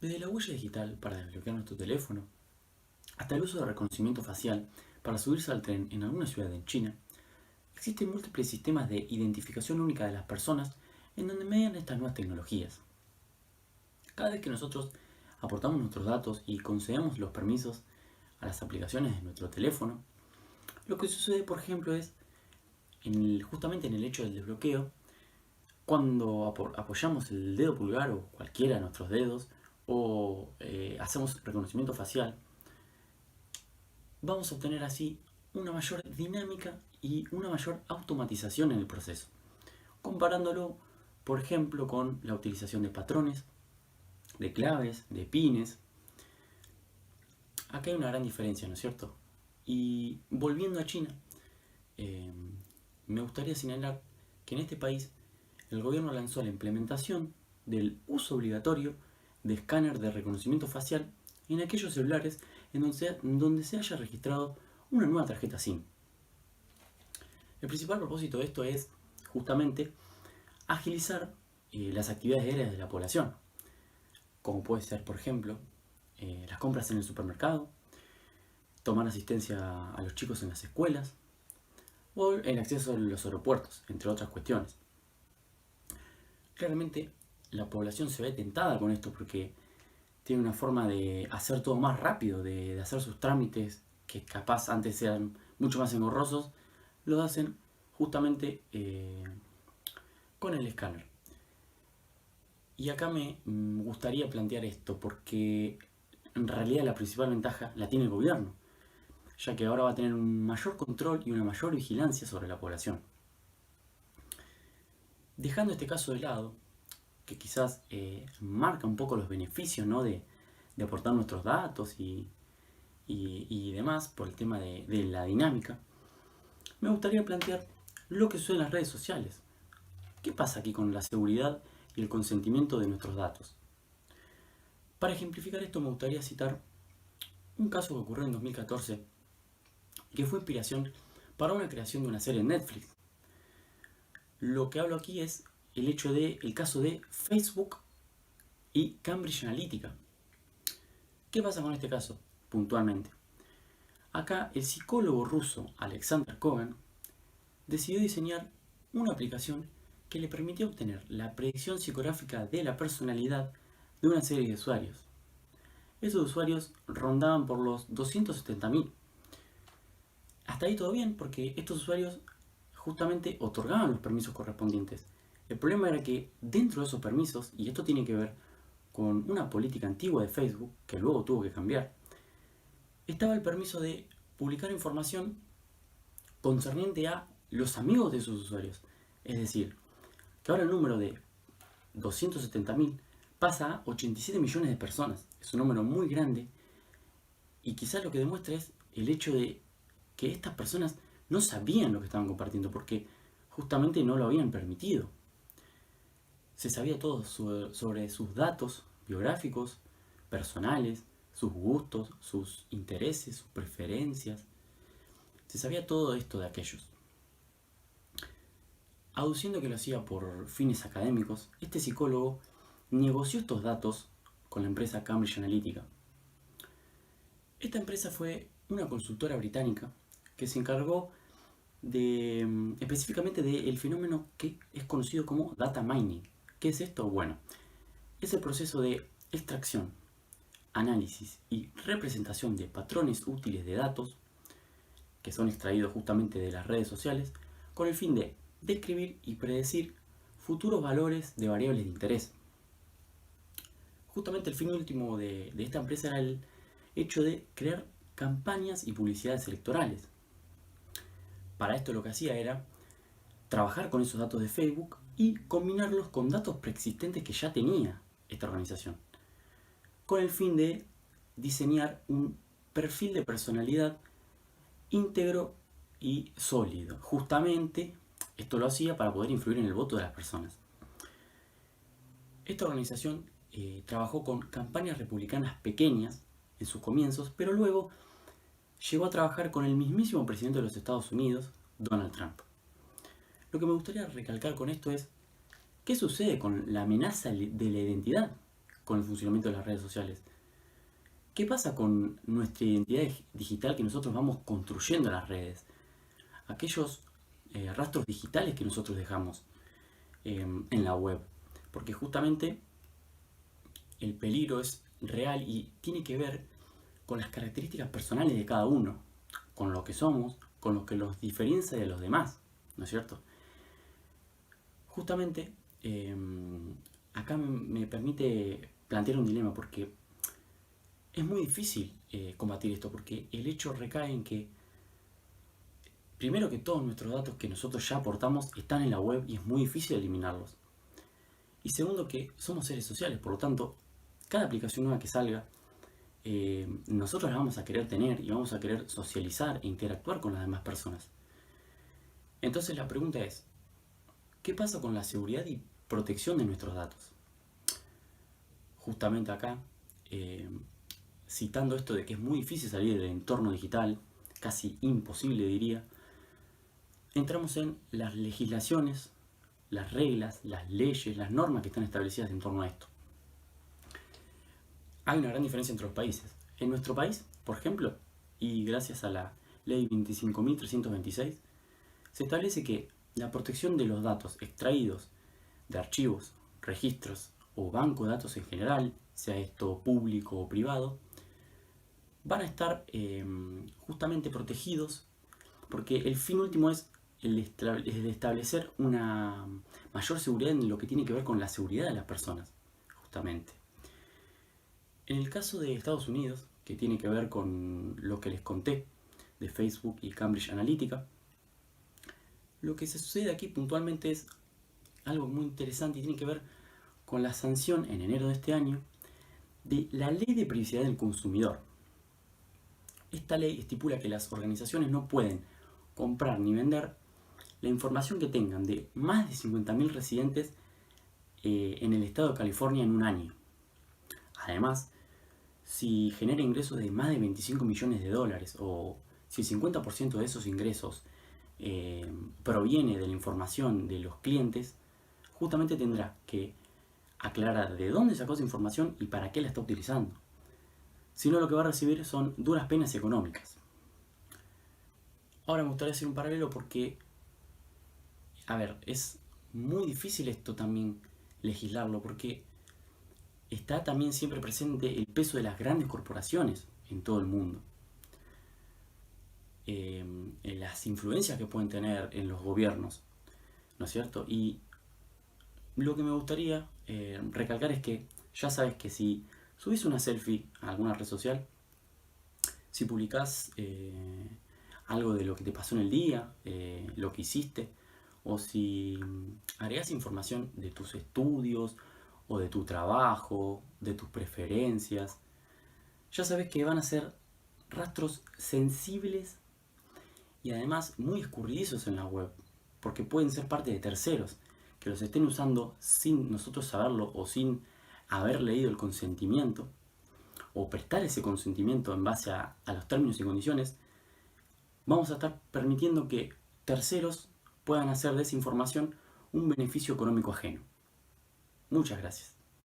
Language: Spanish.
Desde la huella digital para desbloquear nuestro teléfono, hasta el uso de reconocimiento facial para subirse al tren en alguna ciudad en China, existen múltiples sistemas de identificación única de las personas en donde median estas nuevas tecnologías. Cada vez que nosotros aportamos nuestros datos y concedemos los permisos a las aplicaciones de nuestro teléfono, lo que sucede, por ejemplo, es justamente en el hecho del desbloqueo, cuando apoyamos el dedo pulgar o cualquiera de nuestros dedos o hacemos reconocimiento facial, vamos a obtener así una mayor dinámica y una mayor automatización en el proceso, comparándolo, por ejemplo, con la utilización de patrones, de claves, de pines. Acá hay una gran diferencia, ¿no es cierto? Y volviendo a China, eh, me gustaría señalar que en este país el gobierno lanzó la implementación del uso obligatorio de escáner de reconocimiento facial en aquellos celulares donde se haya registrado una nueva tarjeta SIM. El principal propósito de esto es justamente agilizar las actividades diarias de la población, como puede ser, por ejemplo, las compras en el supermercado, tomar asistencia a los chicos en las escuelas o el acceso a los aeropuertos, entre otras cuestiones. Claramente la población se ve tentada con esto porque tiene una forma de hacer todo más rápido, de hacer sus trámites que capaz antes eran mucho más engorrosos, lo hacen justamente con el escáner. Y acá me gustaría plantear esto porque en realidad la principal ventaja la tiene el gobierno, ya que ahora va a tener un mayor control y una mayor vigilancia sobre la población. Dejando este caso de lado, que quizás marca un poco los beneficios, ¿no? de aportar nuestros datos y demás por el tema de la dinámica, me gustaría plantear lo que sucede en las redes sociales. ¿Qué pasa aquí con la seguridad y el consentimiento de nuestros datos? Para ejemplificar esto me gustaría citar un caso que ocurrió en 2014, que fue inspiración para una creación de una serie en Netflix. Lo que hablo aquí es el caso de Facebook y Cambridge Analytica. ¿Qué pasa con este caso puntualmente? Acá el psicólogo ruso Alexander Kogan decidió diseñar una aplicación que le permitía obtener la predicción psicográfica de la personalidad de una serie de usuarios. Esos usuarios rondaban por los 270.000. Hasta ahí todo bien porque estos usuarios justamente otorgaban los permisos correspondientes. El problema era que dentro de esos permisos, y esto tiene que ver con una política antigua de Facebook, que luego tuvo que cambiar, estaba el permiso de publicar información concerniente a los amigos de sus usuarios. Es decir, que ahora el número de 270.000 pasa a 87 millones de personas. Es un número muy grande y quizás lo que demuestra es el hecho de que estas personas no sabían lo que estaban compartiendo porque justamente no lo habían permitido. Se sabía todo sobre sus datos biográficos, personales, sus gustos, sus intereses, sus preferencias. Se sabía todo esto de aquellos. Aduciendo que lo hacía por fines académicos, este psicólogo negoció estos datos con la empresa Cambridge Analytica. Esta empresa fue una consultora británica que se encargó específicamente del fenómeno que es conocido como data mining. ¿Qué es esto? Bueno, es el proceso de extracción, análisis y representación de patrones útiles de datos que son extraídos justamente de las redes sociales con el fin de describir y predecir futuros valores de variables de interés. Justamente el fin último de esta empresa era el hecho de crear campañas y publicidades electorales. Para esto lo que hacía era trabajar con esos datos de Facebook y combinarlos con datos preexistentes que ya tenía esta organización, con el fin de diseñar un perfil de personalidad íntegro y sólido. Justamente esto lo hacía para poder influir en el voto de las personas. Esta organización trabajó con campañas republicanas pequeñas en sus comienzos, pero luego llegó a trabajar con el mismísimo presidente de los Estados Unidos, Donald Trump. Lo que me gustaría recalcar con esto es, ¿qué sucede con la amenaza de la identidad? con el funcionamiento de las redes sociales. ¿Qué pasa con nuestra identidad digital que nosotros vamos construyendo en las redes? Aquellos rastros digitales que nosotros dejamos en la web. Porque justamente el peligro es real y tiene que ver con las características personales de cada uno, con lo que somos, con lo que los diferencia de los demás, ¿no es cierto? Justamente acá me permite plantear un dilema porque es muy difícil combatir esto porque el hecho recae en que primero que todos nuestros datos que nosotros ya aportamos están en la web y es muy difícil eliminarlos. Y segundo que somos seres sociales, por lo tanto, cada aplicación nueva que salga, nosotros la vamos a querer tener y vamos a querer socializar e interactuar con las demás personas. Entonces la pregunta es, ¿qué pasa con la seguridad y protección de nuestros datos? Justamente acá, citando esto de que es muy difícil salir del entorno digital, casi imposible diría, entramos en las legislaciones, las reglas, las leyes, las normas que están establecidas en torno a esto. Hay una gran diferencia entre los países. En nuestro país, por ejemplo, y gracias a la ley 25.326, se establece que la protección de los datos extraídos de archivos, registros o banco de datos en general, sea esto público o privado, van a estar justamente protegidos porque el fin último es el de establecer una mayor seguridad en lo que tiene que ver con la seguridad de las personas, justamente. En el caso de Estados Unidos, que tiene que ver con lo que les conté de Facebook y Cambridge Analytica, lo que se sucede aquí puntualmente es algo muy interesante y tiene que ver con la sanción en enero de este año de la Ley de Privacidad del Consumidor. Esta ley estipula que las organizaciones no pueden comprar ni vender la información que tengan de más de 50.000 residentes en el estado de California en un año. Además, si genera ingresos de más de 25 millones de dólares o si el 50% de esos ingresos proviene de la información de los clientes, justamente tendrá que aclarar de dónde sacó esa información y para qué la está utilizando. Si no, lo que va a recibir son duras penas económicas. Ahora me gustaría hacer un paralelo porque, a ver, es muy difícil esto también legislarlo porque está también siempre presente el peso de las grandes corporaciones en todo el mundo. En las influencias que pueden tener en los gobiernos, ¿no es cierto? Y lo que me gustaría recalcar es que ya sabes que si subís una selfie a alguna red social, si publicás algo de lo que te pasó en el día, lo que hiciste, o si agregás información de tus estudios, o de tu trabajo, de tus preferencias, ya sabes que van a ser rastros sensibles y además muy escurridizos en la web, porque pueden ser parte de terceros que los estén usando sin nosotros saberlo o sin haber leído el consentimiento o prestar ese consentimiento en base a los términos y condiciones. Vamos a estar permitiendo que terceros puedan hacer de esa información un beneficio económico ajeno. Muchas gracias.